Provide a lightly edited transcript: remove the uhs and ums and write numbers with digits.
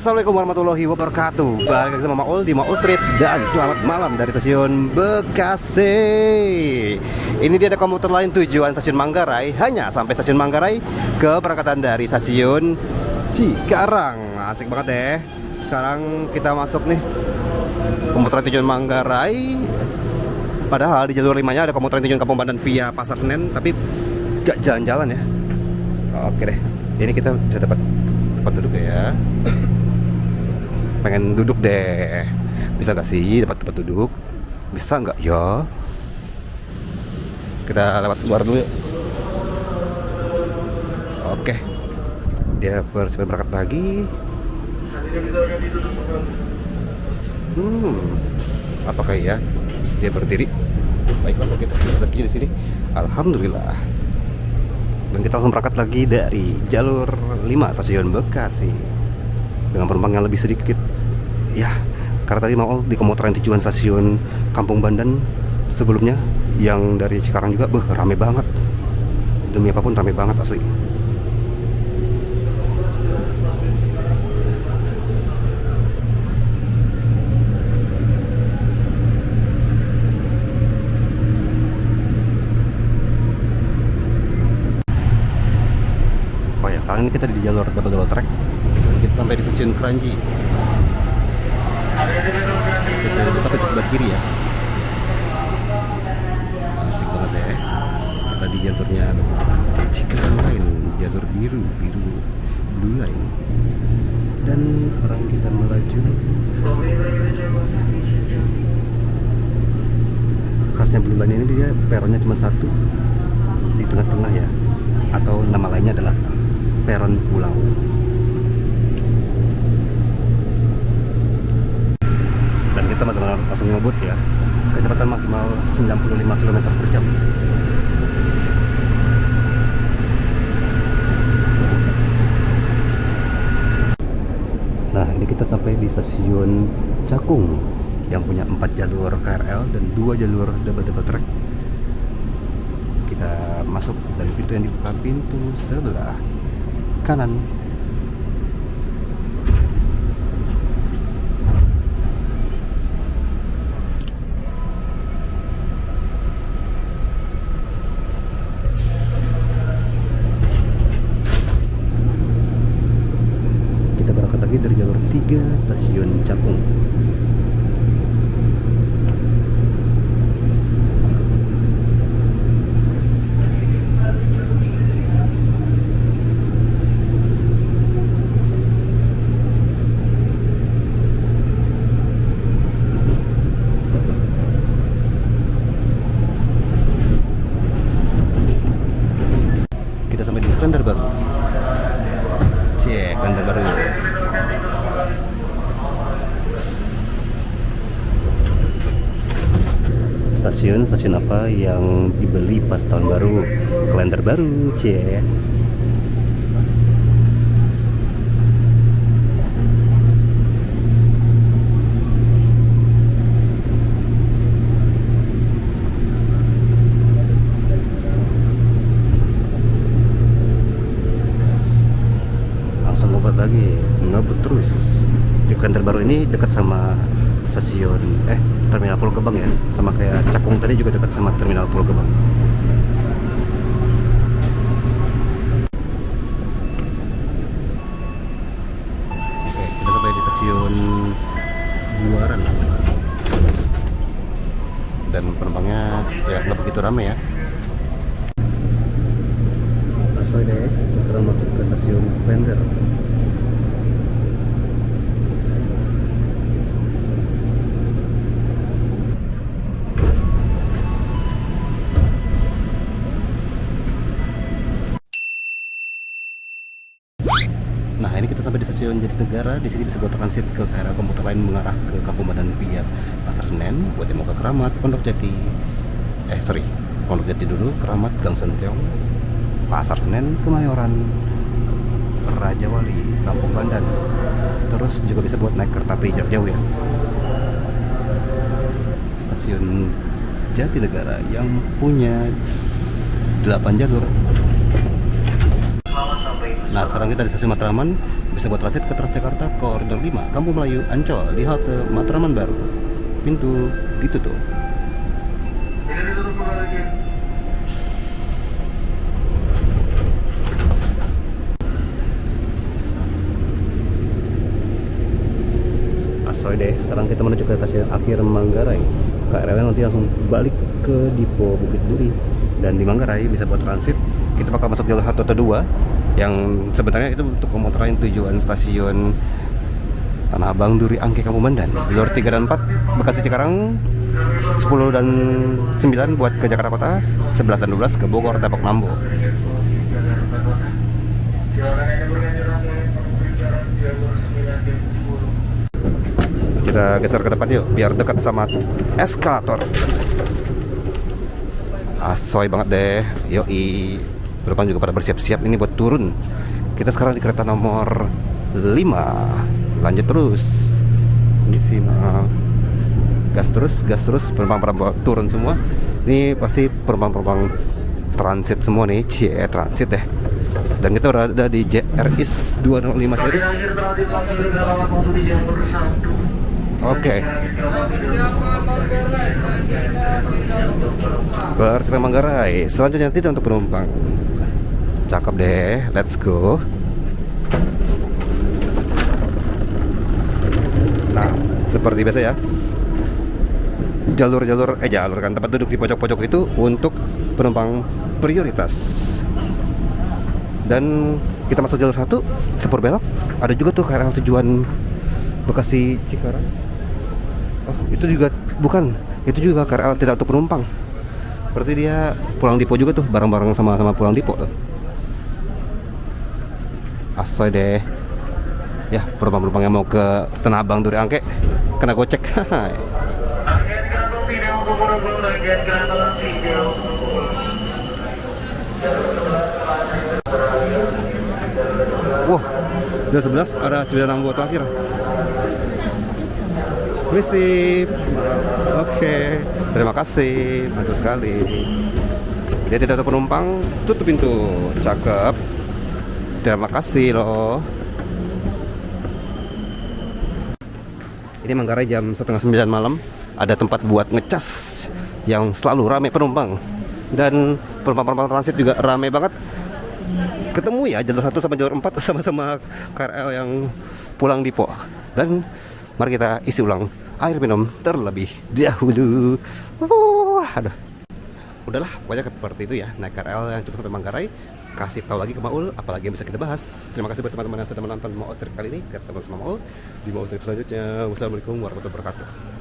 Assalamualaikum warahmatullahi wabarakatuh. Balik lagi sama Maul di Maul Street. Dan selamat malam dari stasiun Bekasi. Ini dia ada komuter lain tujuan stasiun Manggarai. Hanya sampai stasiun Manggarai, keberangkatan dari stasiun Cikarang. Asik banget deh. Sekarang kita masuk nih komuter tujuan Manggarai. Padahal di jalur 5-nya ada komuter tujuan Kampung Bandan via Pasar Senen, tapi gak jalan-jalan ya. Oke deh, ini kita bisa dapat tempat duduk ya. Pengen duduk deh. Bisa gak sih dapat tempat duduk? Bisa nggak ya? Kita lewat luar dulu yuk. Oke. Dia bersiap berangkat lagi. Apakah ya dia berdiri? Baiklah, kalau kita rezeki di sini. Alhamdulillah. Dan kita langsung berangkat lagi dari jalur 5 stasiun Bekasi dengan penumpang yang lebih sedikit ya, karena tadi mau di komuter tujuan stasiun Kampung Bandan sebelumnya yang dari Cikarang juga rame banget, demi apapun rame banget asli. Kali ini kita di jalur double track dan kita sampai di stasiun Kranji. Kita ke sebelah kiri ya. Asik banget ya. Kita di jalurnya Cikarang lain, jalur biru blue line. Dan sekarang kita melaju. Khasnya blue line ini dia peronnya cuma satu di tengah-tengah ya, atau nama lainnya adalah peron pulau. Dan kita langsung ngebut ya, kecepatan maksimal 95 km per jam. Nah, ini kita sampai di stasiun Cakung yang punya 4 jalur KRL dan 2 jalur double track. Kita masuk dari pintu yang dibuka pintu sebelah kanan. Kita berangkat lagi dari jalur 3 stasiun Cakung. Bandar Baru. Cek Bandar Baru. Stasiun apa yang dibeli pas tahun baru? Kalender baru, cek. Lagi ngebut terus di Kalender Baru ini, dekat sama stasiun terminal Pulau Gebang ya, sama kayak Cakung tadi juga dekat sama terminal Pulau Gebang. Oke, kita sampai di stasiun Buaran dan penumpangnya ya nggak begitu ramai ya. Asal deh, kita sekarang masuk ke stasiun Klender. Nah, ini kita sampai di stasiun Jatinegara. Di sini bisa gue transit ke KRL komuter lain mengarah ke Kampung Bandan via Pasar Senen. Buat yang mau ke Keramat, Pondok Jati, Pondok Jati dulu, Keramat, Gang Sentiong, Pasar Senen, Kemayoran, Raja Wali, Kampung Bandan. Terus juga bisa buat naik kereta api jarak jauh ya. Stasiun Jatinegara yang punya 8 jalur. Nah, sekarang kita di stasiun Matraman bisa buat transit ke Transjakarta Koridor 5 Kampung Melayu Ancol di halte Matraman Baru. Pintu ditutup. Asoy deh, sekarang kita menuju ke stasiun akhir Manggarai. KRL nanti langsung balik ke Dipo Bukit Duri. Dan di Manggarai bisa buat transit. Kita bakal masuk jalur 1 atau 2 yang sebenarnya itu untuk komuter lain tujuan stasiun Tanah Abang, Duri, Angke, Kabupaten. Jalur 3 dan 4 Bekasi Cikarang, 10 dan 9 buat ke Jakarta Kota, 11 dan 12 ke Bogor, Depok, Nambo. Kita geser ke depan yuk, biar dekat sama eskalator. Asoy banget deh. Yoi, penumpang juga pada bersiap-siap ini buat turun. Kita sekarang di kereta nomor 5. Lanjut terus. Ini simak. Gas terus, penumpang turun semua. Ini pasti penumpang transit semua nih, transit deh. Dan kita berada di JRIS 205 series. Oke. Bersama Manggarai. Selanjutnya tidak untuk penumpang. Cakep deh, let's go. Nah, seperti biasa ya. Jalur kan tempat duduk di pojok-pojok itu untuk penumpang prioritas. Dan kita masuk jalur 1, sepur belok. Ada juga tuh KRL tujuan Bekasi Cikarang. Oh, itu juga bukan. Itu juga KRL tidak untuk penumpang. Berarti dia pulang Dipo juga tuh, bareng-bareng sama pulang Dipo tuh. Asoy deh. Ya, penumpang-penumpang yang mau ke Tanah Abang, Duri, Angke kena gocek. Wah, jam 11 ada Cibilanang buat terakhir. Misi. Oke, terima kasih, mantap sekali. Dia tidak ada penumpang, tutup pintu. Cakep. Terima kasih loh. Ini Manggarai jam 8:30 malam. Ada tempat buat ngecas yang selalu ramai penumpang. Dan penumpang transit juga ramai banget. Ketemu ya jalur 1 sama jalur 4 sama-sama KRL yang pulang Dipo. Dan mari kita isi ulang air minum terlebih dahulu. Aduh. Udahlah, pokoknya seperti itu ya. Naik KRL yang cepat sampai Manggarai. Kasih tahu lagi ke Maul, apalagi yang bisa kita bahas. Terima kasih buat teman-teman yang sudah menonton Maul Strip kali ini. Ketemu sama Maul di Maul Strip selanjutnya. Wassalamualaikum warahmatullahi wabarakatuh.